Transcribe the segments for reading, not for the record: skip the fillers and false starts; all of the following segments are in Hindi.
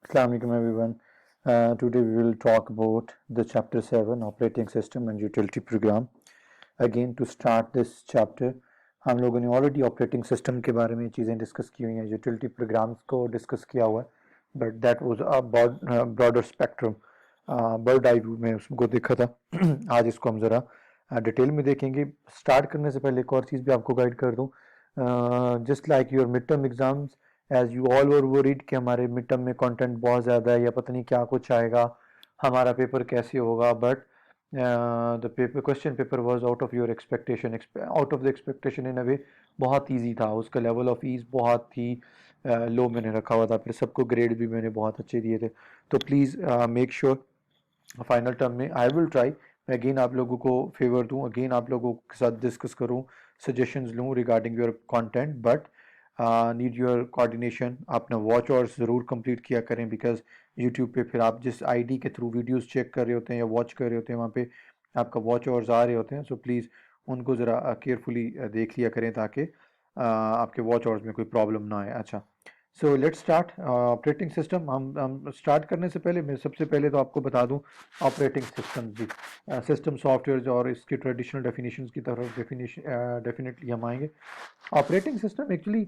Assalamualaikum everyone. Today we will talk about the chapter 7 operating system and utility program. Again to start this chapter हम लोगों ने ऑलरेडी ऑपरेटिंग सिस्टम के बारे में चीज़ें डिस्कस की हुई हैं, यूटिलिटी प्रोग्राम्स को डिस्कस किया हुआ है, but that was a broader spectrum, bird eye view में उसको देखा था। आज इसको हम ज़रा डिटेल में देखेंगे। स्टार्ट करने से पहले एक और चीज़ भी आपको गाइड कर दूँ, just like your mid term exams, as you all wer worried कि हमारे मिड टर्म में कंटेंट बहुत ज़्यादा है या पता नहीं क्या कुछ आएगा, हमारा पेपर कैसे होगा, but the paper question paper was out of your expectation, out of the expectation in a way. बहुत इजी था, उसका लेवल ऑफ ईज बहुत ही लो मैंने रखा हुआ था, फिर सबको ग्रेड भी मैंने बहुत अच्छे दिए थे। तो please make sure final term में आई विल ट्राई, मैं अगेन आप लोगों को फेवर दूं, अगेन आप लोगों के साथ डिस्कस करूं, सजेशंस लूं regarding your content, but need your coordination. अपना वॉच और ज़रूर कंप्लीट किया करें, बिकॉज यूट्यूब पे फिर आप जिस आईडी के थ्रू वीडियोस चेक कर रहे होते हैं या वॉच कर रहे होते हैं, वहाँ पे आपका वॉच आवर्स आ रहे होते हैं। सो प्लीज़ उनको ज़रा केयरफुली देख लिया करें, ताकि आपके वॉच आवर्स में कोई प्रॉब्लम ना आए। अच्छा, so let's start operating system. हम स्टार्ट करने से पहले मैं सबसे पहले तो आपको बता दूं ऑपरेटिंग सिस्टम भी, सिस्टम सॉफ्टवेयर और इसके ट्रेडिशनल डेफिनेशंस की तरफ डेफिनेटली हम आएंगे। ऑपरेटिंग सिस्टम एक्चुअली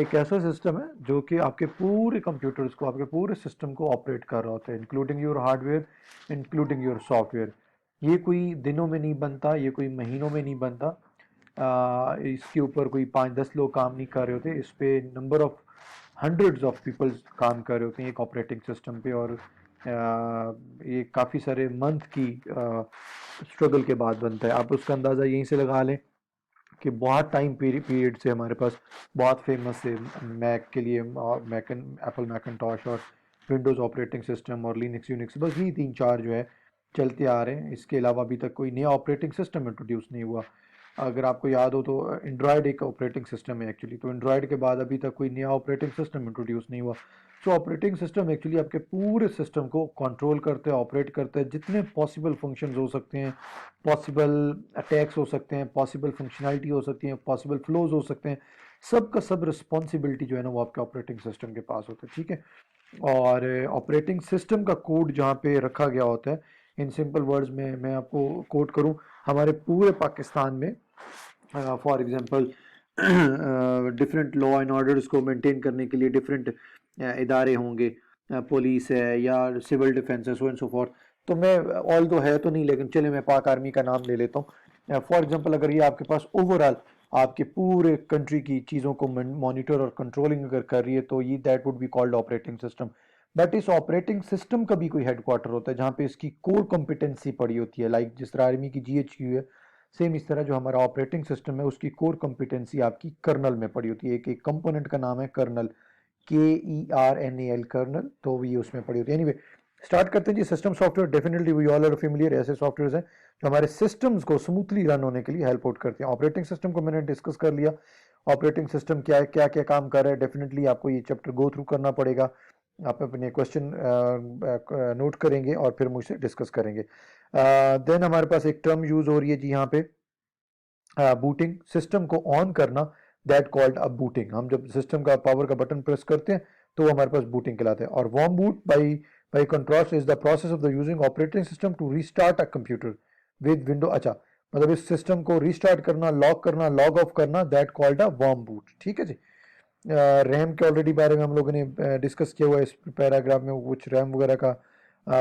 एक ऐसा सिस्टम है जो कि आपके पूरे कंप्यूटर्स को, आपके पूरे सिस्टम को ऑपरेट कर रहा होता है, including your hardware, including your software. ये कोई दिनों में नहीं बनता, ये कोई महीनों में नहीं बनता, इसके ऊपर कोई 5-10 लोग काम नहीं कर रहे होते, इस पे number of hundreds of peoples काम कर रहे होते हैं एक ऑपरेटिंग सिस्टम पे। और ये काफ़ी सारे मंथ की स्ट्रगल के बाद बनता है। आप उसका अंदाज़ा यहीं से लगा लें कि बहुत टाइम पीरियड से हमारे पास बहुत फेमस है मैक के लिए, मैकन एप्पल मैकनटॉश और विंडोज़ ऑपरेटिंग सिस्टम और लिनक्स यूनिक्स, बस यही 3-4 जो है चलते आ रहे हैं। इसके अलावा अभी तक कोई नया ऑपरेटिंग सिस्टम इंट्रोड्यूस नहीं हुआ। अगर आपको याद हो तो एंड्रॉयड एक ऑपरेटिंग सिस्टम है एक्चुअली, तो एंड्रॉयड के बाद अभी तक कोई नया ऑपरेटिंग सिस्टम इंट्रोड्यूस नहीं हुआ। सो ऑपरेटिंग सिस्टम एक्चुअली आपके पूरे सिस्टम को कंट्रोल करते हैं, ऑपरेट करते हैं। जितने पॉसिबल फंक्शंस हो सकते हैं, पॉसिबल अटैक्स हो सकते हैं, पॉसिबल फंक्शनैलिटी हो सकती है, पॉसिबल फ्लोज हो सकते हैं, सब का सब रिस्पॉन्सिबिलिटी जो है ना वो आपके ऑपरेटिंग सिस्टम के पास होता है, ठीक है। और ऑपरेटिंग सिस्टम का कोड जहाँ पे रखा गया होता है, इन सिंपल वर्ड्स में मैं आपको कोड करूँ, हमारे पूरे पाकिस्तान में for example different law and orders को मेंटेन करने के लिए डिफरेंट इदारे होंगे, पुलिस है या सिविल डिफेंस है, सो एंड सो फॉर्थ। तो मैं ऑल तो है तो नहीं, लेकिन चले मैं पाक आर्मी का नाम ले लेता हूँ। फॉर एग्जांपल अगर ये आपके पास ओवरऑल आपके पूरे कंट्री की चीज़ों को मॉनिटर और कंट्रोलिंग अगर कर रही है, तो ये that would be called operating system. But इस ऑपरेटिंग सिस्टम का भी कोई हेडक्वार्टर होता है जहाँ पे इसकी कोर कॉम्पिटेंसी पड़ी होती है, लाइक जिस तरह आर्मी की GHQ है, सेम इस तरह जो हमारा ऑपरेटिंग सिस्टम है उसकी कोर कॉम्पिटेंसी आपकी कर्नल में पड़ी होती है। एक कंपोनेंट का नाम है कर्नल, KERNAL कर्नल, तो भी उसमें पड़ी होती है। एनीवे स्टार्ट करते हैं जी। System software definitely we all are familiar, ऐसे सॉफ्टवेयर हैं जो हमारे सिस्टम्स को स्मूथली रन होने के लिए हेल्प आउट करते हैं। ऑपरेटिंग सिस्टम को मैंने डिस्कस कर लिया, ऑपरेटिंग सिस्टम क्या है, क्या क्या काम कर रहा है, डेफिनेटली आपको ये चैप्टर गो थ्रू करना पड़ेगा। आप अपने क्वेश्चन नोट करेंगे और फिर मुझसे डिस्कस करेंगे। देन हमारे पास एक टर्म यूज हो रही है जी यहाँ पे, बूटिंग, सिस्टम को ऑन करना, दैट कॉल्ड अब बूटिंग। हम जब सिस्टम का पावर का बटन प्रेस करते हैं तो वो हमारे पास बूटिंग कहलाते हैं। और warm boot by contrast is the process of the using operating system to restart a computer with window. अच्छा, मतलब इस सिस्टम को रीस्टार्ट करना, लॉक करना, लॉग ऑफ करना, that called a warm boot, ठीक है जी। रैम के ऑलरेडी बारे में हम लोगों ने डिस्कस किया हुआ है, इस पैराग्राफ में कुछ रैम वगैरह का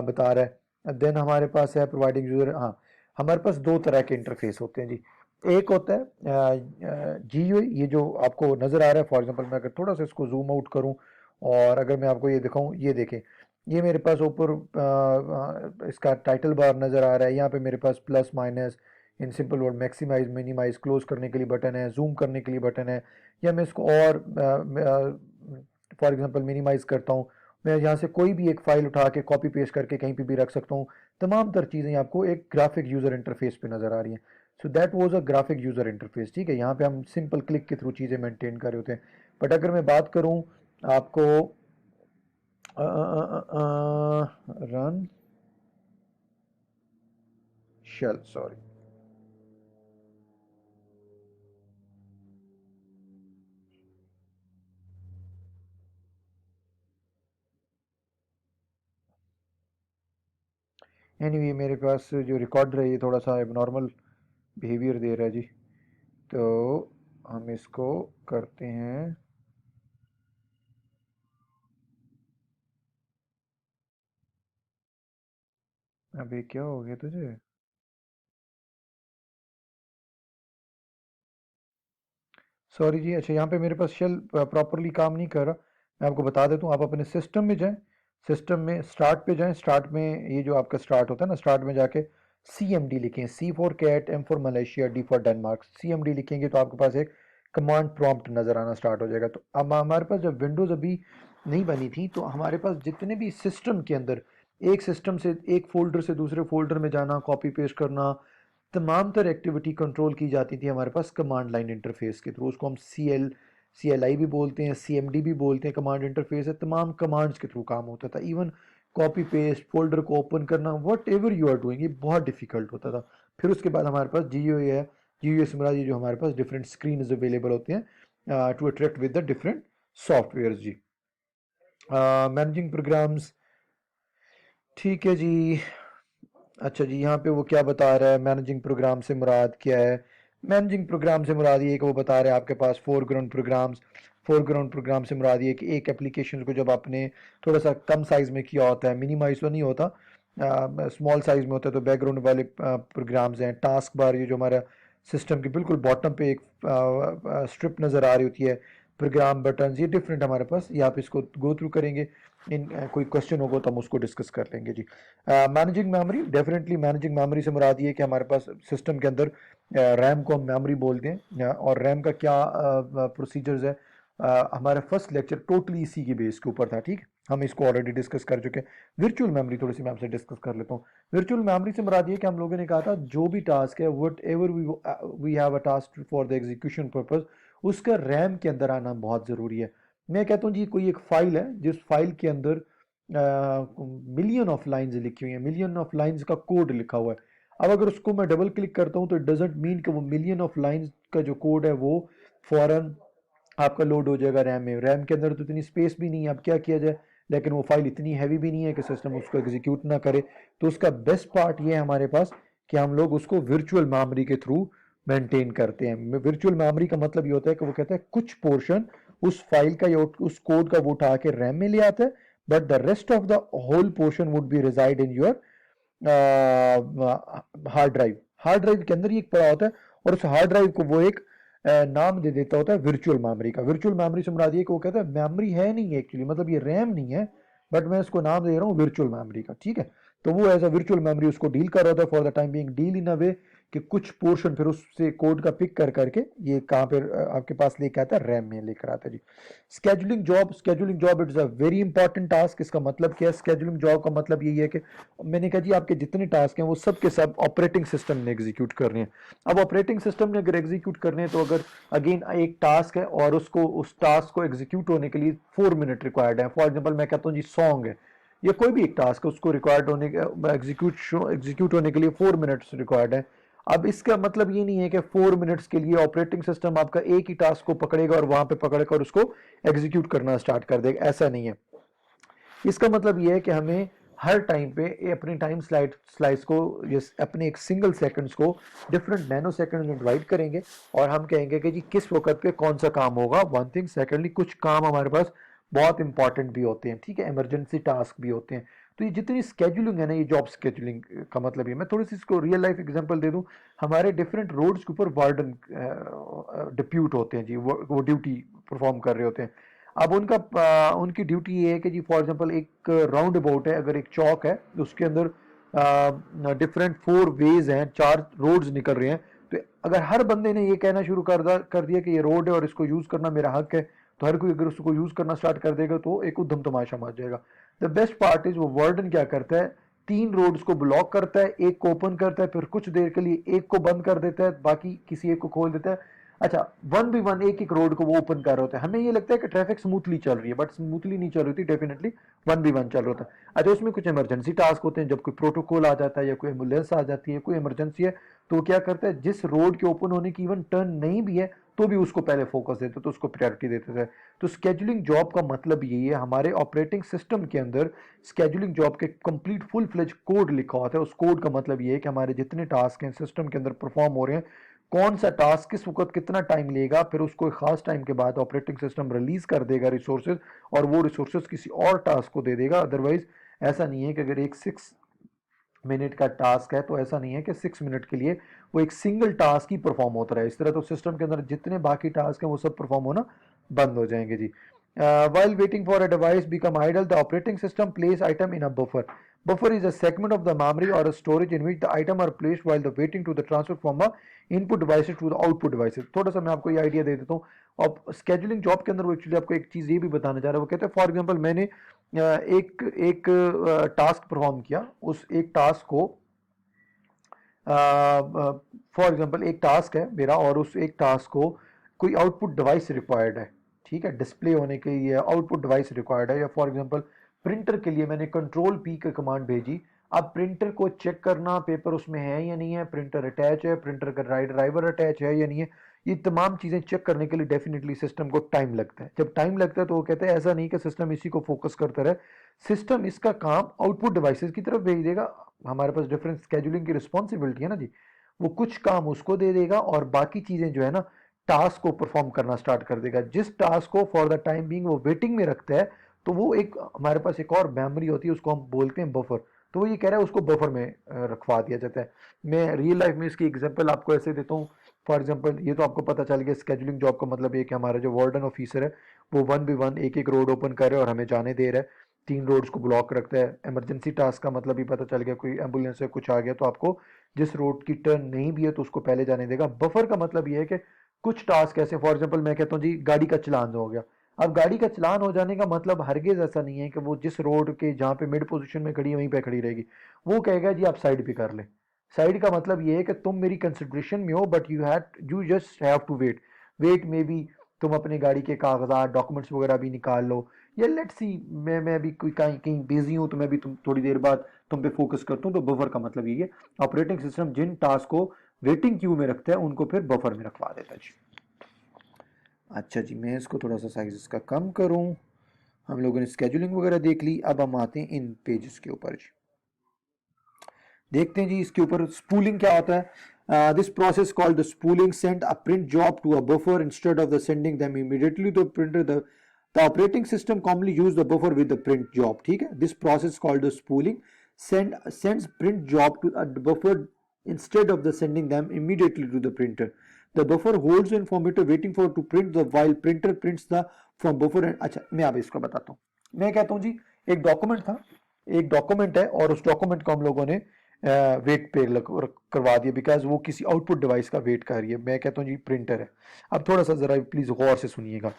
बता रहा है। देन हमारे पास है प्रोवाइडिंग यूजर, हाँ हमारे पास दो तरह के इंटरफेस होते हैं जी। एक होता है GUI, ये जो आपको नज़र आ रहा है। फॉर एग्जांपल मैं अगर थोड़ा सा इसको जूम आउट करूं और अगर मैं आपको ये दिखाऊं, ये देखें, ये मेरे पास ऊपर इसका टाइटल बार नज़र आ रहा है। यहाँ पे मेरे पास plus minus, in simple word maximize, minimize, close करने के लिए बटन है, जूम करने के लिए बटन है, या मैं इसको और फॉर एग्जांपल मिनिमाइज करता हूँ, मैं यहाँ से कोई भी एक फाइल उठा के कॉपी पेस्ट करके कहीं पे भी रख सकता हूँ। तमाम तर चीज़ें आपको एक ग्राफिक यूज़र इंटरफेस पे नज़र आ रही हैं। So that was a graphic user interface, ठीक है। यहाँ पे हम सिंपल क्लिक के थ्रू चीज़ें मेंटेन कर रहे होते हैं। बट अगर मैं बात करूँ आपको रन शेल, सॉरी, एनीवे मेरे पास जो रिकॉर्डर है ये थोड़ा सा एबनॉर्मल बिहेवियर दे रहा है जी, तो हम इसको करते हैं। अभी क्या हो गया तुझे? सॉरी जी। अच्छा, यहाँ पे मेरे पास शेल प्रॉपरली काम नहीं कर रहा। मैं आपको बता देता हूँ, आप अपने सिस्टम में जाएं, सिस्टम में स्टार्ट पे जाएं। स्टार्ट में ये जो आपका स्टार्ट होता है ना, स्टार्ट में जाके सी एम डी लिखें, C for cat, M for Malaysia, D for Denmark. C M D लिखेंगे तो आपके पास एक कमांड प्रॉम्प्ट नज़र आना स्टार्ट हो जाएगा। तो अब हमारे पास जब विंडोज़ अभी नहीं बनी थी तो हमारे पास जितने भी सिस्टम के अंदर एक सिस्टम से एक फोल्डर से दूसरे फोल्डर में जाना, कॉपी पेस्ट करना, तमाम तर एक्टिविटी कंट्रोल की जाती थी हमारे पास कमांड लाइन इंटरफेस के थ्रू। उसको हम सी एल आई भी बोलते हैं, सी एम डी भी बोलते हैं। कमांड इंटरफेस है, तमाम कमांड्स के थ्रू काम होता था। इवन कॉपी पेस्ट, फोल्डर को ओपन करना, whatever you are doing, ये बहुत डिफिकल्ट होता था। फिर उसके बाद हमारे पास जी यू है, जी यू एस ये जो हमारे पास डिफरेंट स्क्रीन अवेलेबल होते हैं to attract with the different software जी। मैनेजिंग प्रोग्राम्स, ठीक है जी। अच्छा जी, यहाँ पे वो क्या बता रहा है, मैनेजिंग प्रोग्राम से मुराद क्या है? मैनेजिंग प्रोग्राम से मुराद ये कि वो बता रहे हैं आपके पास फोरग्राउंड प्रोग्राम से मुराद ये कि एक एप्लीकेशन को जब आपने थोड़ा सा कम साइज में किया होता है, मिनिमाइज तो नहीं होता, स्मॉल साइज में होता है, तो बैकग्राउंड वाले प्रोग्राम्स हैं। टास्क बार, ये जो हमारा सिस्टम के बिल्कुल बॉटम पे एक स्ट्रिप नज़र आ रही होती है, प्रोग्राम बटन, ये डिफरेंट हमारे पास। ये आप इसको गो थ्रू करेंगे, इन कोई क्वेश्चन होगा तो हम उसको डिस्कस कर लेंगे जी। Managing memory, definitely managing memory से मुराद ये कि हमारे पास सिस्टम के अंदर रैम को हम मेमोरी बोलते हैं, और रैम का क्या प्रोसीजर्स है। हमारा फर्स्ट लेक्चर टोटली इसी की बेस के ऊपर था, ठीक। हम इसको ऑलरेडी डिस्कस कर चुके हैं। वर्चुअल मेमोरी थोड़ी सी मैं आपसे डिस्कस कर लेता हूँ। वर्चुअल मेमोरी से मुराद ये कि हम लोगों ने कहा था जो भी टास्क है, whatever we have a task for the execution purpose, उसका रैम के अंदर आना बहुत ज़रूरी है। मैं कहता हूँ जी, कोई एक फाइल है जिस फाइल के अंदर मिलियन ऑफ लाइंस लिखी हुई हैं, मिलियन ऑफ लाइंस का कोड लिखा हुआ है। अब अगर उसको मैं डबल क्लिक करता हूँ तो इट डजेंट मीन कि वो मिलियन ऑफ लाइंस का जो कोड है वो फौरन आपका लोड हो जाएगा रैम में। रैम के अंदर तो इतनी स्पेस भी नहीं है, अब क्या किया जाए। लेकिन वो फाइल इतनी हैवी भी नहीं है कि सिस्टम उसको एग्जीक्यूट ना करे। तो उसका बेस्ट पार्ट ये है हमारे पास कि हम लोग उसको वर्चुअल मेमोरी के थ्रू मेंटेन करते हैं। वर्चुअल मेमोरी का मतलब ये होता है कि वो कहता है कुछ पोर्शन उस फाइल का या उस कोड का वो उठा के रैम में ले आता है, but the rest of the whole portion would be resided in your hard drive. Hard drive के अंदर ये एक पड़ा होता है, और उस हार्ड ड्राइव को वो एक नाम दे देता होता है वर्चुअल मेमोरी का। वर्चुअल मेमोरी से मुराद ये कि वो कहता है मेमोरी है नहीं एक्चुअली, मतलब ये रैम नहीं है, बट मैं इसको नाम दे रहा हूँ वर्चुअल मेमोरी का, ठीक है। तो वो एज अ वर्चुअल मेमोरी उसको डील कर रहा होता है for the time being, deal in a way कि कुछ पोर्शन फिर उससे कोड का पिक कर करके ये कहाँ पे आपके पास लेके आता है, रैम में लेकर आता है जी। Scheduling job it's a very important task. इसका मतलब क्या है? स्केड्यूलिंग जॉब का मतलब यही है कि मैंने कहा जी आपके जितने टास्क हैं वो सब के सब ऑपरेटिंग सिस्टम ने एग्जीक्यूट करने हैं। अब ऑपरेटिंग सिस्टम ने अगर एग्जीक्यूट करने हैं तो अगर अगेन एक टास्क है और उसको उस टास्क को एग्जीक्यूट होने के लिए 4 मिनट रिक्वायर्ड है। फॉर एग्जाम्पल मैं कहता हूँ जी सॉन्ग है, या कोई भी एक टास्क है, उसको रिक्वायर्ड होने एग्जीक्यूट होने के लिए 4 मिनट्स रिक्वायर्ड है। अब इसका मतलब ये नहीं है कि 4 मिनट्स के लिए ऑपरेटिंग सिस्टम आपका एक ही टास्क को पकड़ेगा और वहां पे पकड़कर उसको एग्जीक्यूट करना स्टार्ट कर देगा, ऐसा नहीं है। इसका मतलब यह है कि हमें हर टाइम पे अपनी टाइम स्लाइड्स को, अपने एक सिंगल सेकंड्स को डिफरेंट नैनो सेकंड में डिवाइड करेंगे, और हम कहेंगे कि जी किस वक्त पे कौन सा काम होगा। One thing. सेकेंडली, कुछ काम हमारे पास बहुत इंपॉर्टेंट भी होते हैं, ठीक है, इमरजेंसी टास्क भी होते हैं। तो ये जितनी स्केड्यूलिंग है ना, ये जॉब स्केड्यूलिंग का मतलब ये, मैं थोड़ी सी इसको रियल लाइफ एग्जांपल दे दूं। हमारे डिफरेंट रोड्स के ऊपर वार्डन डिप्यूट होते हैं जी, वो ड्यूटी परफॉर्म कर रहे होते हैं। अब उनकी ड्यूटी ये है कि जी फॉर एग्जांपल एक राउंड अबाउट है, अगर एक चौक है उसके अंदर डिफरेंट 4 वेज हैं, 4 रोड्स निकल रहे हैं। तो अगर हर बंदे ने ये कहना शुरू कर दिया कि ये रोड है और इसको यूज करना मेरा हक है, तो हर कोई अगर उसको यूज करना स्टार्ट कर देगा तो एक उद्धम तमाशा मच जाएगा। द बेस्ट पार्ट इज वो वर्डन क्या करता है, 3 रोड्स को ब्लॉक करता है, एक को ओपन करता है, फिर कुछ देर के लिए एक को बंद कर देता है, बाकी किसी एक को खोल देता है। अच्छा, वन बाई वन एक एक रोड को वो ओपन कर रहे होते हैं। हमें ये लगता है कि ट्रैफिक स्मूथली चल रही है, बट स्मूथली नहीं चल रही थी, डेफिनेटली वन बाई वन चल रहा होता है। अच्छा, उसमें कुछ इमरजेंसी टास्क होते हैं, जब कोई प्रोटोकॉल आ जाता है या कोई एम्बुलेंस आ जाती है, कोई इमरजेंसी है, तो क्या करता है, जिस रोड के ओपन होने की इवन टर्न नहीं भी है तो भी उसको पहले फोकस देते, तो उसको प्रायोरिटी देते थे। तो स्केजुलिंग जॉब का मतलब यही है, हमारे ऑपरेटिंग सिस्टम के अंदर स्केजुलिंग जॉब के कंप्लीट फुल फ्लेज कोड लिखा होता है। उस कोड का मतलब ये है कि हमारे जितने टास्क हैं सिस्टम के अंदर परफॉर्म हो रहे हैं, कौन सा टास्क किस वक्त कितना टाइम लेगा, फिर उसको एक खास टाइम के बाद ऑपरेटिंग सिस्टम रिलीज कर देगा रिसोर्सेज, और वो रिसोर्सेज किसी और टास्क को दे देगा। अदरवाइज ऐसा नहीं है कि अगर एक 6 मिनट का टास्क है तो ऐसा नहीं है कि 6 मिनट के लिए वो एक सिंगल टास्क ही परफॉर्म होता रहे। इस तरह तो सिस्टम के अंदर जितने बाकी टास्क हैं वो सब परफॉर्म होना बंद हो जाएंगे जी। While waiting for a device become idle, the operating system place item in a buffer. Buffer is a segment of the memory or a storage in which the item are placed while the waiting to the transfer from a input devices to the output devices. थोड़ा सा मैं आपको ये आइडिया दे देता हूँ। और स्केजुलिंग जॉब के अंदर वो एक्चुअली आपको एक चीज़ ये भी बताने जा रहा है। वो कहते हैं फॉर एग्जांपल मैंने एक एक टास्क परफॉर्म किया, उस एक टास्क को फॉर एग्जांपल एक टास्क है मेरा और उस एक टास्क को कोई आउटपुट डिवाइस रिक्वायर्ड है, ठीक है, डिस्प्ले होने के लिए आउटपुट डिवाइस रिक्वायर्ड है। या फॉर एग्जांपल प्रिंटर के लिए मैंने कंट्रोल पी की कमांड भेजी। अब प्रिंटर को चेक करना पेपर उसमें है या नहीं है, प्रिंटर अटैच है, प्रिंटर का ड्राइवर अटैच है या नहीं है, ये तमाम चीज़ें चेक करने के लिए डेफिनेटली सिस्टम को टाइम लगता है। जब टाइम लगता है तो वो कहते हैं ऐसा नहीं कि सिस्टम इसी को फोकस करता रहे, सिस्टम इसका काम आउटपुट डिवाइसेस की तरफ भेज देगा। हमारे पास डिफरेंट स्केजुलिंग की रिस्पॉन्सिबिलिटी है ना जी, वो कुछ काम उसको दे देगा और बाकी चीज़ें जो है ना टास्क को परफॉर्म करना स्टार्ट कर देगा। जिस टास्क को फॉर द टाइम बीइंग वो वेटिंग में रखता है, तो वो एक हमारे पास एक और मेमोरी होती है, उसको हम बोलते हैं बफर। तो वो ये कह रहा है उसको बफर में रखवा दिया जाता है। मैं रियल लाइफ में इसकी एग्जांपल आपको ऐसे देता हूँ। फॉर एग्जांपल ये तो आपको पता चल गया स्केजुलिंग जॉब का मतलब ये कि हमारा जो वार्डन ऑफिसर है वो 1 by 1 एक एक रोड ओपन कर रहा है और हमें जाने दे रहा है, 3 रोड्स को ब्लॉक रखता है। इमरजेंसी टास्क का मतलब भी पता चल गया, कोई एम्बुलेंस से कुछ आ गया तो आपको जिस रोड की टर्न नहीं भी है तो उसको पहले जाने देगा। बफर का मतलब ये है कि कुछ टास्क ऐसे, फॉर एग्जांपल मैं कहता हूँ जी गाड़ी का चलान हो गया। अब गाड़ी का चलान हो जाने का मतलब हरगिज ऐसा नहीं है कि वो जिस रोड के जहाँ पे मिड पोजीशन में खड़ी है वहीं पे खड़ी रहेगी। वो कहेगा जी आप साइड पे कर ले। साइड का मतलब ये है कि तुम मेरी कंसिडरेशन में हो but you just have to wait. Wait में भी तुम अपने गाड़ी के कागजात डॉक्यूमेंट्स वगैरह भी निकाल लो, या लेट्स सी मैं भी कोई कहीं कहीं बिजी हूँ तो मैं भी तुम थोड़ी देर बाद तुम पे फोकस करता हूँ। तो बफर का मतलब ये है ऑपरेटिंग सिस्टम जिन टास्क को वेटिंग क्यू में रखता है उनको फिर बफर में रखवा देता है जी। अच्छा जी, मैं इसको थोड़ा सा साइज इसका कम करूँ। हम लोगों ने स्केजुलिंग वगैरह देख ली, अब हम आते हैं इन पेजेस के ऊपर जी। देखते हैं जी इसके ऊपर स्पूलिंग क्या होता है। This process called the spooling send a print job to a buffer instead of the sending them immediately to printer. The operating system commonly use the buffer with the print job, ठीक है। This process called the spooling sends print job to a buffer instead of the sending them immediately to the printer. The buffer holds the informator waiting for to print the while printer prints the from buffer and अच्छा मैं अब इसको बताता हूँ। मैं कहता हूँ जी एक डॉक्यूमेंट था, एक डॉक्यूमेंट है और उस डॉक्यूमेंट को हम लोगों ने वेट पे करवा दिया बिकॉज वो किसी आउटपुट डिवाइस का वेट कर रही है। मैं कहता हूँ जी प्रिंटर है। अब थोड़ा सा जरा प्लीज गौर से सुनिएगा।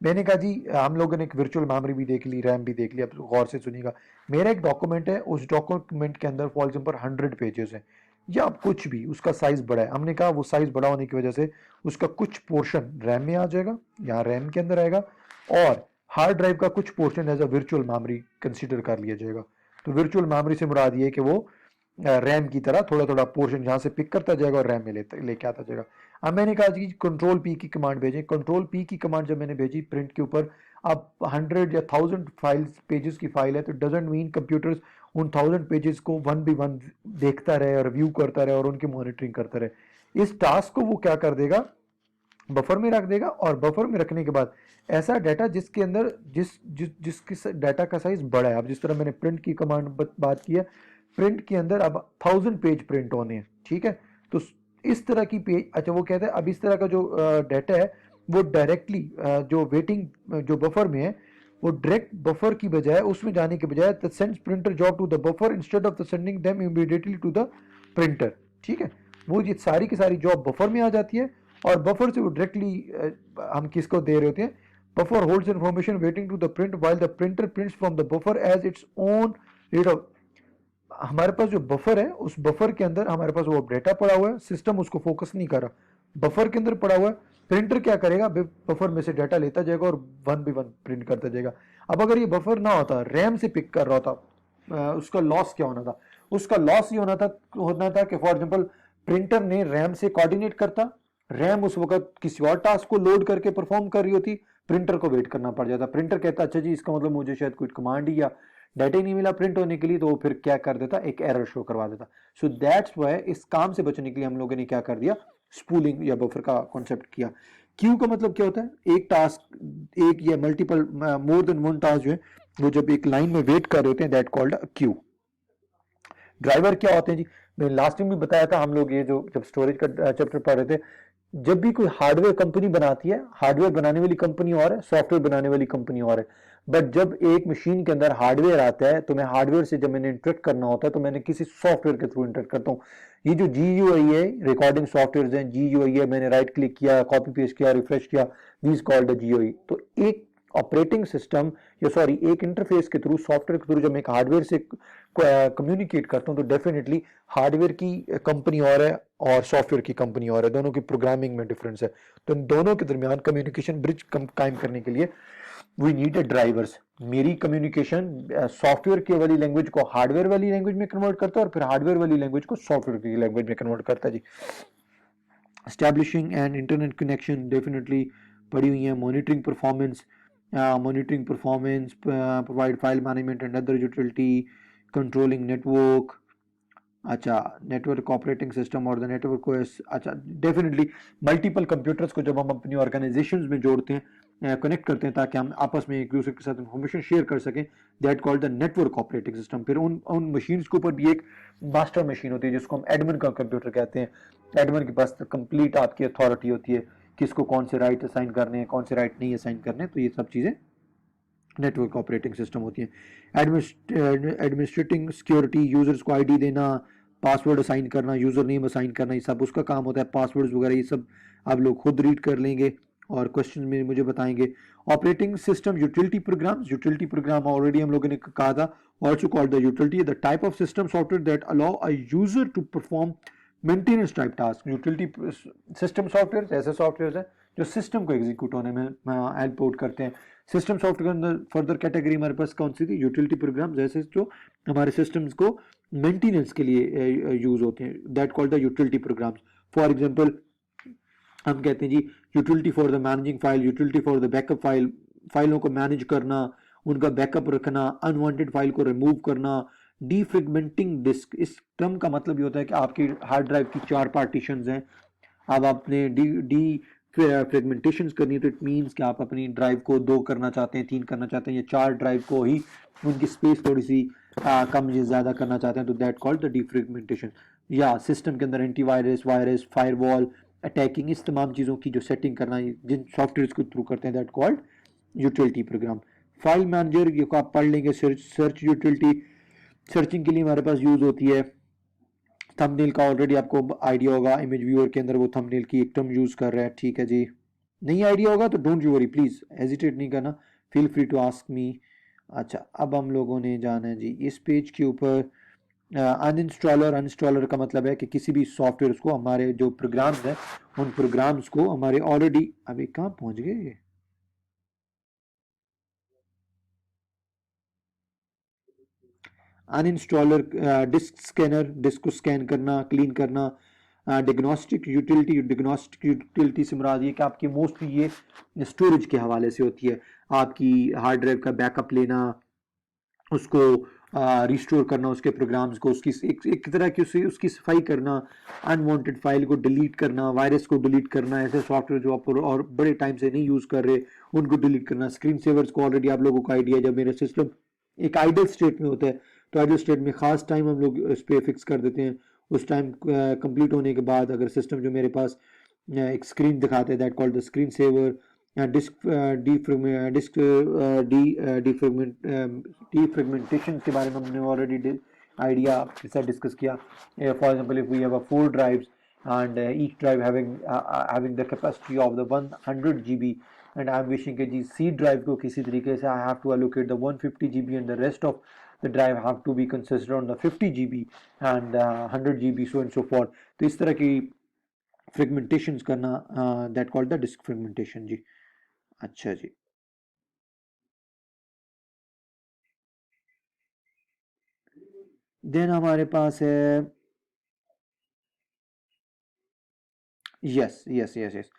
मैंने कहा जी हम लोगों ने एक वर्चुअल मेमोरी भी देख ली, रैम भी देख ली, अब गौर से सुनिएगा। मेरा एक डॉक्यूमेंट है, उस डॉक्यूमेंट के अंदर फॉर एग्जाम्पल 100 पेजेस है या कुछ भी, उसका साइज बड़ा है। हमने कहा वो साइज बड़ा होने की वजह से उसका कुछ पोर्शन रैम में आ जाएगा, यहाँ रैम के अंदर आएगा, और हार्ड ड्राइव का कुछ portion as a virtual memory consider कर लिया जाएगा। तो वर्चुअल मेमोरी से मुराद ये कि वो रैम की तरह थोड़ा थोड़ा पोर्शन जहाँ से पिक करता जाएगा और रैम में लेके आता जाएगा। अब मैंने कहा जी कंट्रोल पी की कमांड भेजें। कंट्रोल पी की कमांड जब मैंने भेजी प्रिंट के ऊपर, अब 100 या 1000 फाइल्स पेजेस की फाइल है तो डजेंट मीन कंप्यूटर्स उन 1000 पेजेस को 1 by 1 देखता रहे और रिव्यू करता रहे और उनकी मॉनिटरिंग करता रहे। इस टास्क को वो क्या कर देगा, बफर में रख देगा, और बफर में रखने के बाद ऐसा डाटा जिसके अंदर जिसके डाटा का साइज बड़ा है। अब जिस तरह मैंने प्रिंट की कमांड बात की है, प्रिंट के अंदर अब 1000 पेज प्रिंट होने हैं, ठीक है। तो इस तरह की पेज, अच्छा वो कहता है अब इस तरह का जो डाटा है वो डायरेक्टली जो वेटिंग जो बफर में है वो डायरेक्ट बफर की बजाय उसमें जाने के बजाय the sends printer job to the buffer instead of the sending them immediately to the printer, ठीक है। वो ये सारी की सारी जॉब बफर में आ जाती है और बफर से वो डायरेक्टली हम किसको दे रहे होते हैं, buffer holds information waiting to the print while the printer prints from the buffer as its own rate of. हमारे पास जो बफर है उस बफर के अंदर हमारे पास वो डेटा पड़ा हुआ है, सिस्टम उसको फोकस नहीं कर रहा, बफर के अंदर पड़ा हुआ है। प्रिंटर क्या करेगा, बफर में से डाटा लेता जाएगा और 1 by 1 प्रिंट करता जाएगा। अब अगर ये बफर ना होता, रैम से पिक कर रहा होता, उसका लॉस क्या होना था, उसका लॉस ये होना था कि फॉर एग्जांपल प्रिंटर ने रैम से कोऑर्डिनेट करता, रैम उस वक्त किसी और टास्क को लोड करके परफॉर्म कर रही होती, प्रिंटर को वेट करना पड़ जाता, प्रिंटर कहता अच्छा जी इसका मतलब मुझे शायद कोई कमांड ही या डाटा ही नहीं मिला प्रिंट होने के लिए, तो वो फिर क्या कर देता, एक एरर शो करवा देता। सो दैट्स वाई इस काम से बचने के लिए हम लोगों ने क्या कर दिया, स्पूलिंग या बफर का कॉन्सेप्ट किया। क्यू का मतलब क्या होता है, एक टास्क, एक या multiple more than one task जो है वो जब एक लाइन में वेट कर रहे होते हैं, दैट कॉल्ड क्यू। ड्राइवर क्या होते हैं जी, मैं लास्ट टाइम भी बताया था, हम लोग ये जो जब स्टोरेज का चैप्टर पढ़ रहे थे, जब भी कोई हार्डवेयर कंपनी बनाती है, हार्डवेयर बनाने वाली कंपनी और है, सॉफ्टवेयर बनाने वाली कंपनी और है, बट जब एक मशीन के अंदर हार्डवेयर आता है तो मैं हार्डवेयर से जब मैंने इंटरेक्ट करना होता है तो मैंने किसी सॉफ्टवेयर के थ्रू इंटरेक्ट करता हूँ। ये जो GUI है, रिकॉर्डिंग सॉफ्टवेयर हैं, GUI है, मैंने राइट क्लिक किया, कॉपी पेस्ट किया, रिफ्रेश किया, दिस कॉल्ड GUI। तो एक ऑपरेटिंग सिस्टम या सॉरी एक इंटरफेस के थ्रू, सॉफ्टवेयर के थ्रू जब मैं एक हार्डवेयर से कम्युनिकेट करता हूँ तो डेफिनेटली हार्डवेयर की कंपनी और है और सॉफ्टवेयर की कंपनी और है, दोनों की प्रोग्रामिंग में डिफरेंस है। तो इन दोनों के दरमियान कम्युनिकेशन ब्रिज कायम करने के लिए वी नीड ए ड्राइवर्स। मेरी कम्युनिकेशन सॉफ्टवेयर की वाली लैंग्वेज को हार्डवेयर वाली लैंग्वेज में कन्वर्ट करता है और फिर हार्डवेयर वाली लैंग्वेज को सॉफ्टवेयर की लैंग्वेज में कन्वर्ट करता है जी। establishing an internet connection definitely पड़ी हुई है। monitoring performance, provide file management and other utility, controlling network, अच्छा नेटवर्क ऑपरेटिंग सिस्टम और द नेटवर्क को अच्छा डेफिनेटली मल्टीपल कंप्यूटर्स को जब हम अपनी ऑर्गेनाइजेशंस में जोड़ते हैं, कनेक्ट करते हैं ताकि हम आपस में एक दूसरे के साथ इंफॉर्मेशन शेयर कर सकें, that called the network operating system. फिर उन मशीन्स के ऊपर भी एक मास्टर मशीन होती है जिसको हम एडमिन का कंप्यूटर कहते हैं। एडमिन के पास कंप्लीट आपकी अथॉरिटी होती है, किसको कौन से राइट असाइन करने हैं, कौन से राइट नहीं असाइन करने हैं, तो ये सब चीज़ें नेटवर्क ऑपरेटिंग सिस्टम होती है। एडमिनिस्ट्रेटिंग सिक्योरिटी, यूजर्स को आईडी देना, पासवर्ड असाइन करना, यूजर नेम असाइन करना, ये सब उसका काम होता है। पासवर्ड्स वगैरह ये सब आप लोग खुद रीड कर लेंगे और क्वेश्चन में मुझे बताएंगे। Operating system utility program already हम लोगों ने कहा था, also called the utility, the type of system software that allow a user to perform maintenance type task. Utility system software ऐसे सॉफ्टवेयर हैं जो सिस्टम को एग्जीक्यूट होने में हेल्प आउट करते हैं। सिस्टम सॉफ्टवेयर के अंदर फर्दर कैटेगरी हमारे पास कौन सी थी, यूटिलिटी प्रोग्राम, जैसे जो हमारे सिस्टम्स को मेंटेनेंस के लिए यूज होते हैं, that called the utility programs. For example हम कहते हैं जी utility for the managing file, utility for the backup file, फाइलों को मैनेज करना, उनका बैकअप रखना, अनवांटेड फाइल को रिमूव करना। डीफ्रेगमेंटिंग डिस्क, इस टर्म का मतलब ये होता है कि आपकी हार्ड ड्राइव की 4 पार्टीशंस हैं, अब आपने डी डी फ्रेगमेंटेशन करनी है, तो इट मीन्स कि आप अपनी ड्राइव को 2 करना चाहते हैं, 3 करना चाहते हैं, या 4 ड्राइव को ही उनकी स्पेस थोड़ी सी कम या ज़्यादा करना चाहते हैं, तो दैट कॉल्ड द डीफ्रेगमेंटेशन। या सिस्टम के अंदर एंटीवायरस, वायरस, फायरवॉल, अटैकिंग, इस तमाम चीज़ों की जो सेटिंग करना है जिन सॉफ्टवेयर को थ्रू करते हैं, that called utility programme. File manager ये को आप पढ़ लेंगे, सर्च यूटिलिटी, सर्चिंग के लिए हमारे पास यूज़ होती है। थंबनेल का ऑलरेडी आपको आइडिया होगा, इमेज व्यूअर के अंदर वो थंबनेल की एक टर्म यूज़ कर रहा है, ठीक है जी। नहीं आइडिया होगा तो don't you worry, please hesitate नहीं करना, feel free to ask me. अच्छा, अब हम लोगों ने जाना है जी इस पेज के ऊपर अनइंस्टॉलर। अनइंस्टॉलर का मतलब है कि किसी भी सॉफ्टवेयर को, हमारे जो प्रोग्राम्स हैं उन प्रोग्राम्स को हमारे ऑलरेडी, अभी कहाँ पहुँच गए, अनइंस्टॉलर, डिस्क स्कैनर, डिस्क को स्कैन करना, क्लीन करना। डिग्नोस्टिक यूटिलिटी, डिग्नोस्टिक यूटिलिटी से मुराद ये कि आपकी मोस्टली ये स्टोरेज के हवाले से होती है, आपकी हार्ड ड्राइव का बैकअप लेना, उसको रिस्टोर करना, उसके प्रोग्राम्स को, उसकी एक तरह की उसकी सफाई करना, अनवांटेड फाइल को डिलीट करना, वायरस को डिलीट करना, ऐसे सॉफ्टवेयर जो आप और बड़े टाइम से नहीं यूज़ कर रहे उनको डिलीट करना। स्क्रीन सेवर्स को ऑलरेडी आप लोगों को आइडिया, जब मेरा सिस्टम एक आइडल स्टेट में होता है तो आइडल स्टेट में ख़ास टाइम हम लोग उस पर फिक्स कर देते हैं। उस टाइम कंप्लीट होने के बाद अगर सिस्टम जो मेरे पास एक स्क्रीन दिखाते हैं, that called the screen saver. Disk disk defragmentation के बारे में हमने ऑलरेडी आइडिया आपके साथ डिस्कस किया। For example if we have a 4 drives and each drive having the capacity of the 100 GB, and I'm wishing कि जी C drive को किसी तरीके से I have to allocate the 150 GB and the rest of the drive have to be considered on the 50 GB and 100 GB so and so forth। तो इस तरह की फ्रेगमेंटेशन करना, that called the disk fragmentation जी। अच्छा जी, देन हमारे पास है yes yes yes yes.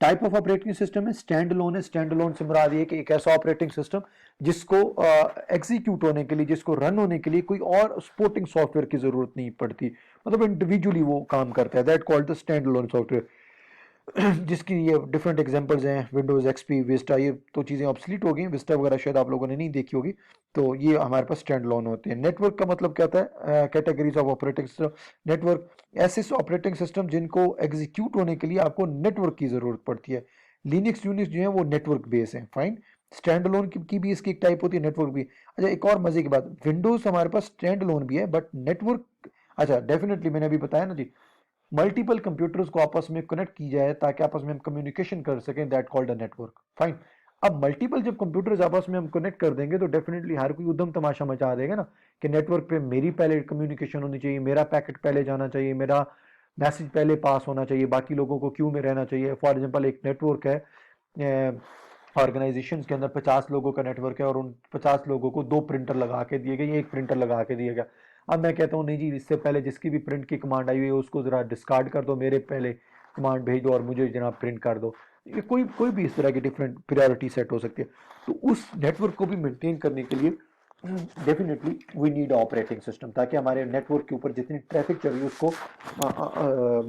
Type of operating system है स्टैंड लोन है। स्टैंड लोन से मुराद ये कि एक ऐसा ऑपरेटिंग सिस्टम जिसको एग्जीक्यूट होने के लिए, जिसको रन होने के लिए कोई और सपोर्टिंग सॉफ्टवेयर की जरूरत नहीं पड़ती, मतलब इंडिविजुअली वो काम करता है। That called the stand loan software. जिसकी ये डिफरेंट एग्जांपल्स हैं, विंडोज एक्सपी, विस्टा, ये तो चीज़ें ऑब्सलीट हो गई। विस्टा वगैरह शायद आप लोगों ने नहीं देखी होगी। तो ये हमारे पास स्टैंड लोन होते हैं। नेटवर्क का मतलब क्या होता है? Categories of operating system. Network ऐसे ऑपरेटिंग सिस्टम जिनको एग्जीक्यूट होने के लिए आपको नेटवर्क की जरूरत पड़ती है। लिनक्स यूनिक्स जो है वो नेटवर्क बेस है, फाइन। स्टैंड लोन की भी इसकी एक टाइप होती है, नेटवर्क भी। अच्छा, एक और मजे की बात, विंडोज हमारे पास स्टैंड लोन भी है बट नेटवर्क, अच्छा डेफिनेटली मैंने अभी बताया ना जी, मल्टीपल कंप्यूटर्स को आपस में कनेक्ट की जाए ताकि आपस में हम कम्युनिकेशन कर सकें, that called a network, fine. अब मल्टीपल जब कंप्यूटर्स आपस में हम कनेक्ट कर देंगे तो डेफिनेटली हर कोई उद्यम तमाशा मचा देगा ना कि नेटवर्क पे मेरी पहले कम्युनिकेशन होनी चाहिए, मेरा पैकेट पहले जाना चाहिए, मेरा मैसेज पहले पास होना चाहिए, बाकी लोगों को क्यू में रहना चाहिए। फॉर एग्जांपल एक नेटवर्क है, ऑर्गेनाइजेशन के अंदर 50 लोगों का नेटवर्क है और उन 50 लोगों को 2 प्रिंटर लगा के दिए गए, एक प्रिंटर लगा के दिया गया। अब मैं कहता हूँ नहीं जी, इससे पहले जिसकी भी प्रिंट की कमांड आई हुई है उसको ज़रा डिस्कार्ड कर दो, मेरे पहले कमांड भेज दो और मुझे जनाब प्रिंट कर दो। ये कोई कोई भी इस तरह की डिफरेंट प्रायोरिटी सेट हो सकती है। तो उस नेटवर्क को भी मेंटेन करने के लिए definitely we need operating system, ताकि हमारे नेटवर्क के ऊपर जितनी ट्रैफिक चल रही है उसको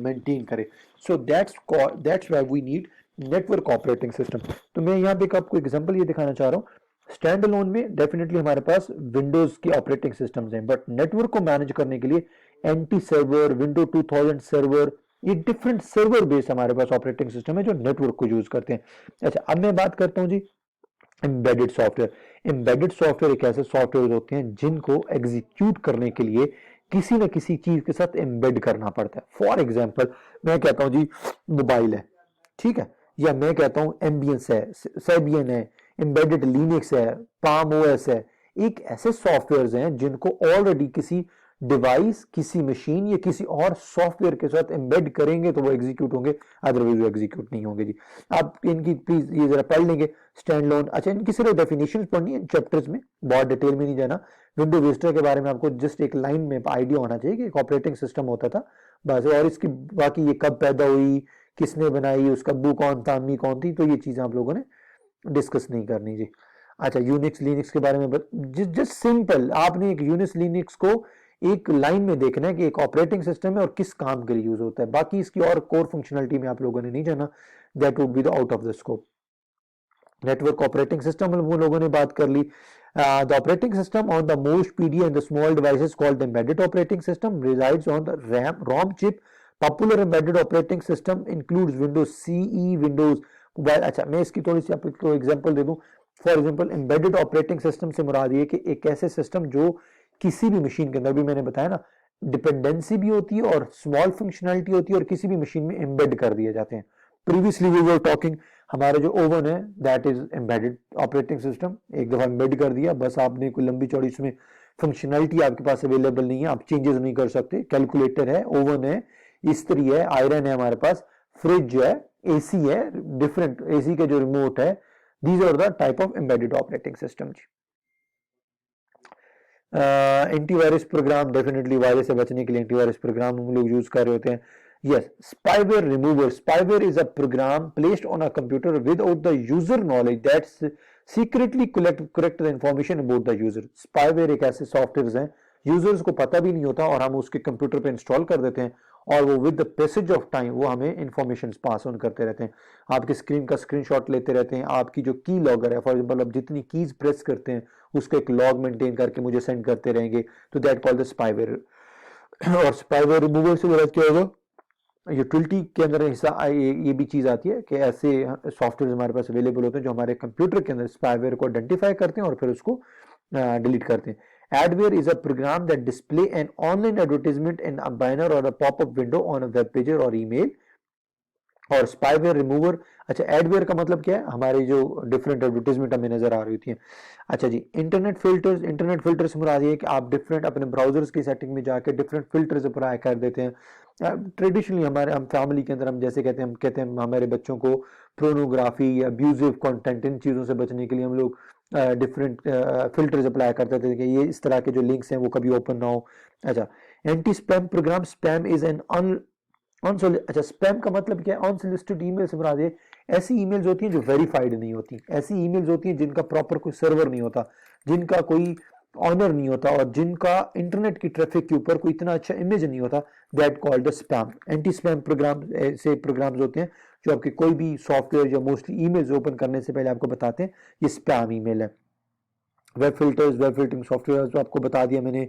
मेंटेन करे। So that's why we need network operating system. तो मैं यहाँ पे आपको एग्जांपल ये दिखाना चाह रहा हूँ। स्टैंड अलोन में डेफिनेटली हमारे पास विंडोज की ऑपरेटिंग सिस्टम्स हैं, बट नेटवर्क को मैनेज करने के लिए एंटी सर्वर, विंडो 2000 सर्वर, ये डिफरेंट सर्वर बेस्ड हमारे पास ऑपरेटिंग सिस्टम है जो नेटवर्क को यूज करते हैं। अच्छा, अब मैं बात करता हूँ जी एम्बेडेड सॉफ्टवेयर। एम्बेडेड सॉफ्टवेयर एक ऐसे सॉफ्टवेयर होते हैं जिनको एग्जीक्यूट करने के लिए किसी न किसी चीज के साथ एम्बेड करना पड़ता है। फॉर एग्जाम्पल मैं कहता हूं जी मोबाइल है, ठीक है, या मैं कहता हूं एम्बियंस है, सेबियन है, एम्बेडेड लिनक्स है, पाम ओएस है। एक ऐसे सॉफ्टवेयर हैं जिनको ऑलरेडी किसी डिवाइस, किसी मशीन या किसी और सॉफ्टवेयर के साथ एम्बेड करेंगे तो वो एग्जीक्यूट होंगे, अदरवाइज वो एग्जीक्यूट नहीं होंगे जी। आप इनकी प्लीज ये जरा पढ़ लेंगे स्टैंड लोन। अच्छा, इनकी सिर्फ डेफिनेशन पढ़नी है चैप्टर्स में, बहुत डिटेल में नहीं जाना। विंडो विस्टा के बारे में आपको जस्ट एक लाइन में आइडिया होना चाहिए कि एक ऑपरेटिंग सिस्टम होता था बस, और इसकी बाकी ये कब पैदा हुई, किसने बनाई, उसका बू कौन था, अम्मी कौन थी, तो ये चीजें आप लोगों ने डिस्कस नहीं करनी जी। अच्छा, यूनिक्स लिनक्स के बारे में जस्ट सिंपल आपने एक यूनिक्स लिनक्स को एक लाइन में देखना है कि एक ऑपरेटिंग सिस्टम है और किस काम के लिए यूज होता है। बाकी इसकी और कोर फंक्शनलिटी में आप लोगों ने नहीं जाना, that would be the out of the scope. Network operating system वो लोगों ने बात कर ली। The operating system on the most PD and the small devices called embedded operating system resides on the RAM ROM chip. Popular embedded operating system includes Windows CE, Windows mobile. अच्छा, मैं इसकी थोड़ी सी आपको एग्जांपल दे दूं। For example embedded operating system से मुराद ये कि एक ऐसे सिस्टम जो किसी भी मशीन के अंदर, भी मैंने बताया ना, डिपेंडेंसी भी होती है और स्मॉल फंक्शनैलिटी होती है और किसी भी मशीन में एम्बेड कर दिए जाते हैं। प्रीवियसली वी वर टॉकिंग, हमारा जो ओवन है that is embedded operating system. एक दफा एम्बेड कर दिया बस, आपने कोई लंबी चौड़ी उसमें फंक्शनैलिटी आपके पास अवेलेबल नहीं है, आप चेंजेस नहीं कर सकते। कैलकुलेटर है, ओवन है, इस्त्री है, आयरन है हमारे पास, फ्रिज है, एसी है, डिफरेंट एसी के जो रिमोट है, these are the type of embedded operating system. Antivirus program, definitely virus से बचने के लिए एंटीवायरस प्रोग्राम हम लोग यूज कर रहे होते हैं। Yes, spyware remover. Spyware is a program placed on a computer without the user knowledge that's secretly collect the information about the user. Spyware एक ऐसे सॉफ्टवेयर हैं यूजर्स को पता भी नहीं होता और हम उसके कंप्यूटर पे इंस्टॉल कर देते हैं और वो with the passage of time वो हमें इंफॉर्मेशन पास ऑन करते रहते हैं। आपकी स्क्रीन का स्क्रीनशॉट लेते रहते हैं, आपकी जो की लॉगर है, फॉर एग्जांपल आप जितनी कीज प्रेस करते हैं उसका एक लॉग मेंटेन करके मुझे सेंड करते रहेंगे, तो दैट कॉल्ड द स्पाईवेयर। और स्पाईवेयर रिमूवर से क्या होगा, यूटिलिटी के अंदर हिस्सा ये भी चीज आती है कि ऐसे सॉफ्टवेयर हमारे पास अवेलेबल होते हैं जो हमारे कंप्यूटर के अंदर स्पाईवेयर को आइडेंटिफाई करते हैं और फिर उसको डिलीट करते हैं। Adware is a program that display an online advertisement in a banner or a pop-up window on a web page or email। और स्पाईवेयर रिमूवर, अच्छा एडवेयर का मतलब क्या है, हमारी जो डिफरेंट एडवर्टीजमेंट हमें नजर आ रही होती हैं। अच्छा जी, इंटरनेट फिल्टर्स। इंटरनेट फिल्टर से मुराद ये है कि आप डिफरेंट अपने ब्राउजर्स की सेटिंग में जाके डिफरेंट फिल्टर्स अप्लाई कर देते हैं। ट्रेडिशनली हमारे हम फैमिली के अंदर हम जैसे कहते हैं हमारे बच्चों को प्रोनोग्राफी या अब्यूजिव कंटेंट, इन चीज़ों से बचने के लिए हम लोग डिफरेंट फिल्टर्स अप्लाई करते थे कि ये इस तरह के जो लिंक्स हैं वो कभी ओपन ना हो। अच्छा, anti spam program. Spam is an अच्छा, स्पैम का मतलब क्या है? अनसॉलिसिटेड ईमेल से मुराद है ऐसी ईमेल्स होती हैं जो वेरीफाइड नहीं होती, ऐसी ईमेल्स होती हैं जिनका प्रॉपर कोई सर्वर नहीं होता, जिनका कोई ऑनर नहीं होता और जिनका इंटरनेट की ट्रैफिक के ऊपर कोई इतना अच्छा इमेज नहीं होता, that called the spam. Anti spam program ऐसे प्रोग्राम्स होते हैं जो आपके कोई भी सॉफ्टवेयर या मोस्टली ईमेल्स ओपन करने से पहले आपको बताते हैं ये स्पैम ईमेल है। Web filters, web filtering software जो आपको बता दिया मैंने।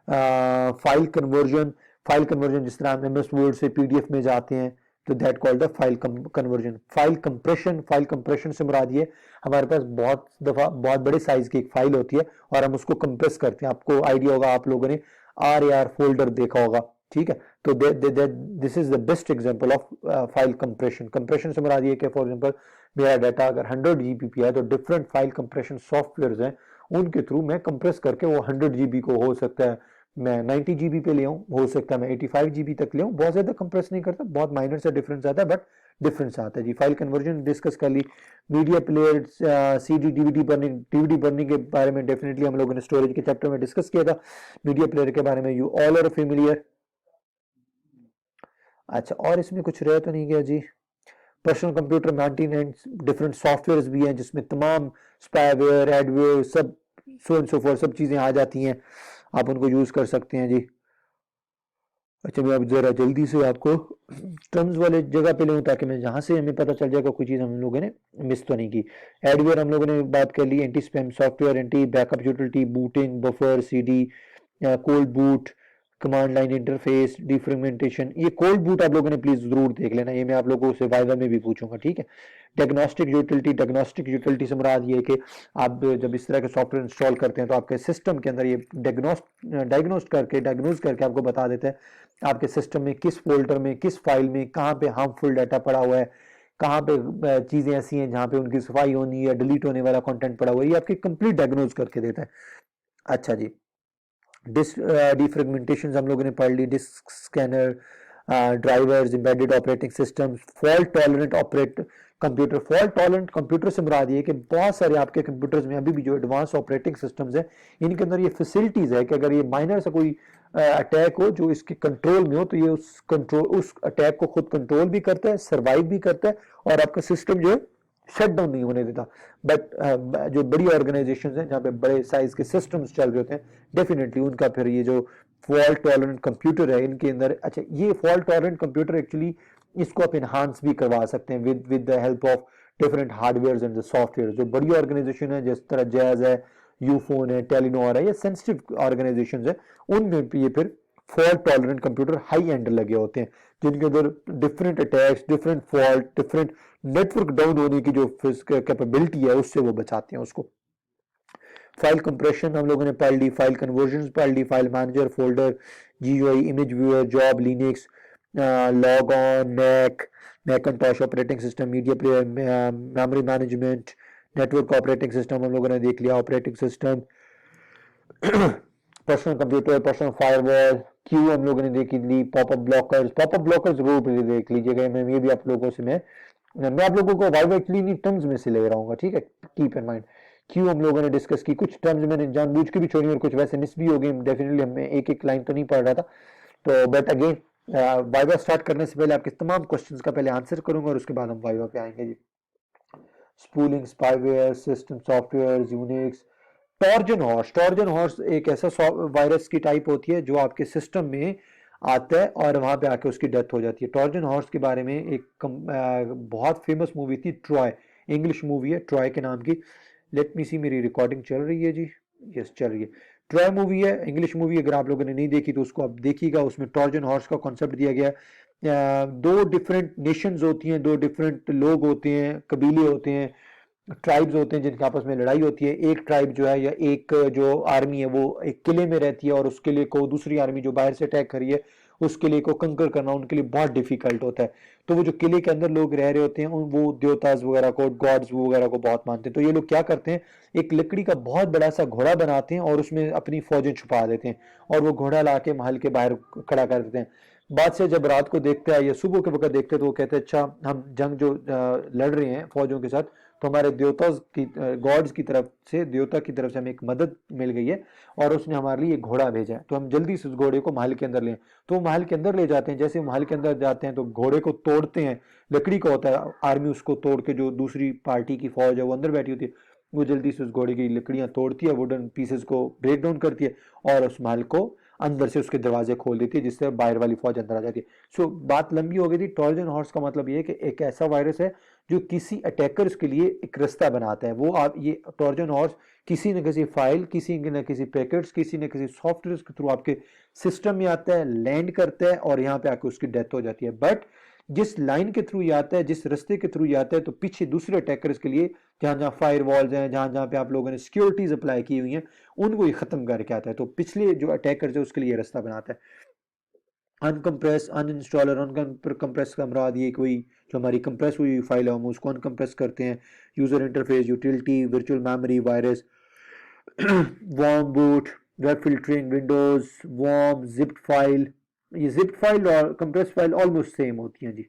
फाइल कन्वर्जन, फाइल कन्वर्जन जिस तरह हम एमएस वर्ड से पीडीएफ में जाते हैं तो that called the file conversion. File compression, file compression से मुराद ये हमारे पास बहुत दफा बहुत बड़े साइज की एक फाइल होती है और हम उसको कंप्रेस करते हैं। आपको आइडिया होगा, आप लोगों ने आर फोल्डर देखा होगा, ठीक है? तो this is the best example of file compression. Compression से मुराद ये कि फॉर एग्जांपल मेरा डाटा अगर 100 जीबी है तो डिफरेंट फाइल कंप्रेशन सॉफ्टवेयर हैं, उनके थ्रू मैं कंप्रेस करके वो 100 जीबी को, हो सकता है मैं 90 जीबी पे ले आऊँ, हो सकता है मैं 85 जीबी तक ले आऊँ। बहुत ज्यादा कंप्रेस नहीं करता, बहुत माइनर सा डिफरेंस आता है, बट डिफरेंस आता है जी। फाइल कन्वर्जन डिस्कस कर ली। Media player, CD DVD burning के बारे में डेफिनेटली हम लोगों ने स्टोरेज के चैप्टर में डिस्कस किया था। मीडिया प्लेयर के बारे में यू ऑल आर फेमिलियर। अच्छा, और इसमें कुछ रह तो नहीं गया जी? Personal computer maintenance, different softwares भी हैं जिसमें तमाम स्पाईवेयर, एडवेयर, सब सो एंड सो फॉर सब चीज़ें आ जाती हैं, आप उनको यूज़ कर सकते हैं जी। अच्छा, मैं अब ज़रा जल्दी से आपको टर्म्स वाले जगह पे लूँ ताकि मैं जहाँ से हमें पता चल जाएगा कोई चीज़ हम लोगों ने मिस तो नहीं की। एडवेयर हम लोगों ने बात कर ली, anti spam software, anti backup utility, booting, buffer, CD, cold boot, command line interface, defragmentation. ये कोल्ड बूट आप लोगों ने प्लीज जरूर देख लेना, ये मैं आप लोगों से वाइवा में भी पूछूंगा, ठीक है? डायग्नोस्टिक यूटिलिटी, डायग्नोस्टिक यूटिलिटी से मुराद ये है कि आप जब इस तरह के सॉफ्टवेयर इंस्टॉल करते हैं तो आपके सिस्टम के अंदर ये डायग्नोज करके आपको बता देते हैं आपके सिस्टम में किस फोल्डर में, किस फाइल में, कहाँ पे हार्मफुल डाटा पड़ा हुआ है, कहाँ पे चीजें ऐसी हैं जहाँ पे उनकी सफाई होनी है, डिलीट होने वाला कंटेंट पड़ा हुआ है, ये आपकी कंप्लीट डायग्नोज करके देता है। अच्छा जी, डिफ्रेगमेंटेशन हम लोगों ने पढ़ ली, disk scanner, drivers, embedded operating system, fault tolerant operate computer. Fault tolerant computer से मुराद ये कि बहुत सारे आपके कंप्यूटर्स में अभी भी जो एडवांस ऑपरेटिंग सिस्टम्स हैं इनके अंदर ये फैसिलिटीज है कि अगर ये माइनर सा कोई अटैक हो जो इसके कंट्रोल में हो तो ये उस अटैक को खुद कंट्रोल भी करता है, सर्वाइव भी करता है और आपका सिस्टम जो है शट डाउन नहीं होने देता। बट जो बड़ी ऑर्गेनाइजेशंस हैं जहाँ पे बड़े साइज के सिस्टम्स चल रहे होते हैं, डेफिनेटली उनका फिर ये जो फॉल्ट टॉलरेंट कंप्यूटर है इनके अंदर, अच्छा ये फॉल्ट टॉलरेंट कंप्यूटर एक्चुअली इसको आप इनहांस भी करवा सकते हैं with the help of different hardware and the software. जो बड़ी ऑर्गेनाइजेशन है जिस तरह जैज है, यूफोन है, टेलीनॉर है, ये सेंसिटिव ऑर्गेनाइजेशन है, उनमें भी ये फिर fault tolerant computer high and लगे होते हैं जिनके अंदर different attacks, different fault, different network down होने की जो कैपेबिलिटी है उससे वो बचाते हैं उसको। फाइल कंप्रेशन हम लोगों ने पढ़ ली, फाइल कन्वर्जन पढ़ ली, file manager, folder, GUI, image viewer, job, Linux, log on, Macintosh operating system, media player, memory management, network operating system हम लोगों ने देख लिया, operating system, personal computer, personal firewall, queue हम लोगों ने देख ली, पॉपअप ब्लॉकर्स जरूर देख लीजिएगा। मैं ये भी आप लोगों से मैं आप लोगों को वाइवेटली नहीं टर्म्स में से ले रहा हूँ, ठीक है? Keep in mind. क्यू हम लोगों ने डिस्कस की, कुछ टर्म्स मैंने जानबूझ के भी छोड़ी और कुछ वैसे मिस भी हो गई, डेफिनेटली हमें एक एक लाइन तो नहीं पढ़ रहा था तो, बट अगेन वाइवा स्टार्ट करने से पहले आपके तमाम क्वेश्चंस का पहले आंसर करूंगा और उसके बाद हम वाइवा पे आएंगे जी। Spooling, spyware, system software, Unix, Trojan horse एक ऐसा वायरस की टाइप होती है जो आपके सिस्टम में आता है और वहां पे आके उसकी डेथ हो जाती है। टॉर्जन हॉर्स के बारे में एक बहुत फेमस मूवी थी ट्रॉय, इंग्लिश मूवी है ट्रॉय के नाम की। लेट मी सी, मेरी रिकॉर्डिंग चल रही है जी? यस चल रही है। ट्रॉय मूवी है, इंग्लिश मूवी, अगर आप लोगों ने नहीं देखी तो उसको आप देखिएगा। उसमें टॉर्जन हॉर्स का कॉन्सेप्ट दिया गया है। दो डिफरेंट नेशंस होती हैं, दो डिफरेंट लोग होते हैं, कबीले होते हैं, ट्राइब्स होते हैं जिनके आपस में लड़ाई होती है। एक ट्राइब जो है या एक जो आर्मी है वो एक किले में रहती है और उस किले को दूसरी आर्मी जो बाहर से अटैक कर रही है उस किले को कंकर करना उनके लिए बहुत डिफिकल्ट होता है। तो वो जो किले के अंदर लोग रह रहे होते हैं वो देवताज वगैरह को, गॉड्स वगैरह को बहुत मानते हैं। तो ये लोग क्या करते हैं, एक लकड़ी का बहुत बड़ा सा घोड़ा बनाते हैं और उसमें अपनी फौजें छुपा देते हैं और वो घोड़ा ला के महल के बाहर खड़ा कर देते हैं। बादशाह जब रात को देखता है या सुबह के वक्त देखते हैं तो वो कहते हैं अच्छा हम जंग जो लड़ रहे हैं फौजों के साथ तो हमारे देवता की गॉड्स की तरफ से, देवता की तरफ से हमें एक मदद मिल गई है और उसने हमारे लिए एक घोड़ा भेजा है, तो हम जल्दी से उस घोड़े को महल के अंदर लें। तो महल के अंदर ले जाते हैं, जैसे महल के अंदर जाते हैं तो घोड़े को तोड़ते हैं, लकड़ी का होता है, आर्मी उसको तोड़ के, जो दूसरी पार्टी की फौज है वो अंदर बैठी होती है, वो जल्दी से उस घोड़े की लकड़ियां तोड़ती है, वुडन पीसेस को ब्रेक डाउन करती है और उस महल को अंदर से उसके दरवाजे खोल देती है, जिससे बाहर वाली फौज अंदर आ जाती है। सो बात लंबी हो गई थी। ट्रोजन हॉर्स का मतलब ये है कि एक ऐसा वायरस है जो किसी अटैकर्स के लिए एक रास्ता बनाता है। वो आप ये ट्रोजन हॉर्स किसी न किसी फाइल, किसी न किसी पैकेट्स, किसी न किसी सॉफ्टवेयर के थ्रू आपके सिस्टम में आता है, लैंड करता है और यहाँ पे आके उसकी डेथ हो जाती है। बट जिस लाइन के थ्रू ये आता है, जिस रास्ते के थ्रू ये आता है, तो पीछे दूसरे अटैकर्स के लिए जहां जहां फायर वॉल्स हैं, जहां जहां पे आप लोगों ने सिक्योरिटीज अप्लाई की हुई हैं, उनको ये खत्म करके आता है। तो पिछले जो अटैकर्स है उसके लिए रास्ता बनाता है। अनकम्प्रेस, अनइंस्टॉलर, अनकम्प्रेस का मराद ये कोई जो हमारी कंप्रेस हुई फाइल है हम उसको अनकम्प्रेस करते हैं। User interface, utility, virtual memory, virus, worm boot, web filtering, Windows, worm, zipped file. ये जिप्ड फाइल और कंप्रेस फाइल ऑलमोस्ट सेम होती हैं जी।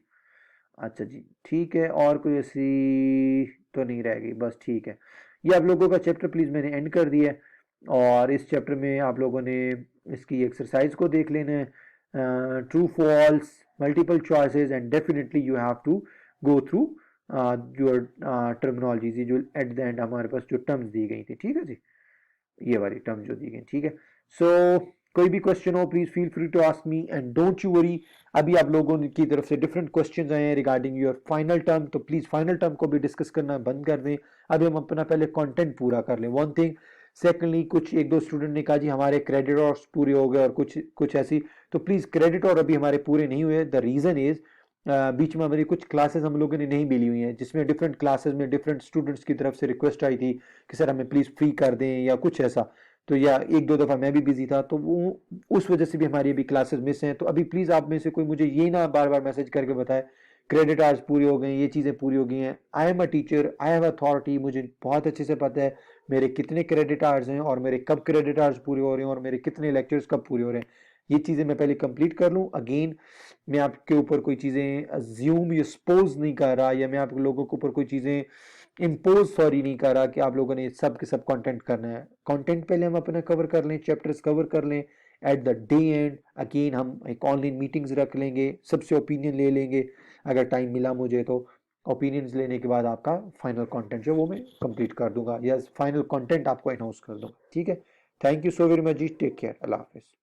अच्छा जी, ठीक है, और कोई ऐसी तो नहीं रह गई, बस ठीक है। ये आप लोगों का चैप्टर प्लीज़ मैंने एंड कर दिया है, और इस चैप्टर में आप लोगों ने इसकी एक्सरसाइज को देख लेना है, true false, multiple choices, and definitely you have to go through your terminology, जो एट द एंड हमारे पास जो टर्म्स दी गई थी, ठीक है जी, ये वाली टर्म जो दी गई, ठीक है। सो कोई भी क्वेश्चन हो please feel free to ask me and don't you worry. अभी आप लोगों की तरफ से डिफरेंट क्वेश्चंस आए हैं रिगार्डिंग योर फाइनल टर्म, तो प्लीज फाइनल टर्म को भी डिस्कस करना बंद कर दें। अभी हम अपना पहले कंटेंट पूरा कर लें, वन थिंग। सेकेंडली, कुछ एक दो स्टूडेंट ने कहा जी हमारे क्रेडिट और पूरे हो गए और कुछ कुछ ऐसी, तो प्लीज क्रेडिट और अभी हमारे पूरे नहीं हुए। द रीजन इज बीच में हमारी कुछ क्लासेस हम लोगों ने नहीं मिली हुई हैं, जिसमें डिफरेंट क्लासेस में डिफरेंट स्टूडेंट्स की तरफ से रिक्वेस्ट आई थी कि सर हमें प्लीज़ फ्री कर दें या कुछ ऐसा। तो या एक दो दफ़ा मैं भी बिजी था, तो वो उस वजह से भी हमारी अभी क्लासेस मिस हैं। तो अभी प्लीज़ आप में से कोई मुझे ये ना बार बार मैसेज करके बताए क्रेडिट आवर्स पूरी हो गए, ये चीज़ें पूरी हो गई हैं। I am a teacher, I have authority, मुझे बहुत अच्छे से पता है मेरे कितने क्रेडिट आवर्स हैं और मेरे कब क्रेडिट आवर्स पूरे हो रहे हैं और मेरे कितने लेक्चर्स कब पूरे हो रहे हैं। ये चीज़ें मैं पहले कंप्लीट कर लूँ। अगेन मैं आपके ऊपर कोई चीज़ें अज्यूम या सपोज नहीं कर रहा, या मैं आप लोगों के ऊपर कोई चीज़ें इम्पोज सॉरी नहीं कर रहा कि आप लोगों ने सब के सब कंटेंट करना है। कंटेंट पहले हम अपना कवर कर लें, चैप्टर्स कवर कर लें, at the day and again हम एक ऑनलाइन मीटिंग्स रख लेंगे, सबसे ओपिनियन ले लेंगे अगर टाइम मिला मुझे तो। ओपिनियंस लेने के बाद आपका फाइनल कंटेंट जो वो मैं कंप्लीट कर दूंगा, या फाइनल कंटेंट आपको अनाउंस कर दूंगा, ठीक है। Thank you so very much जी, टेक केयर, अल्लाह हाफिज़।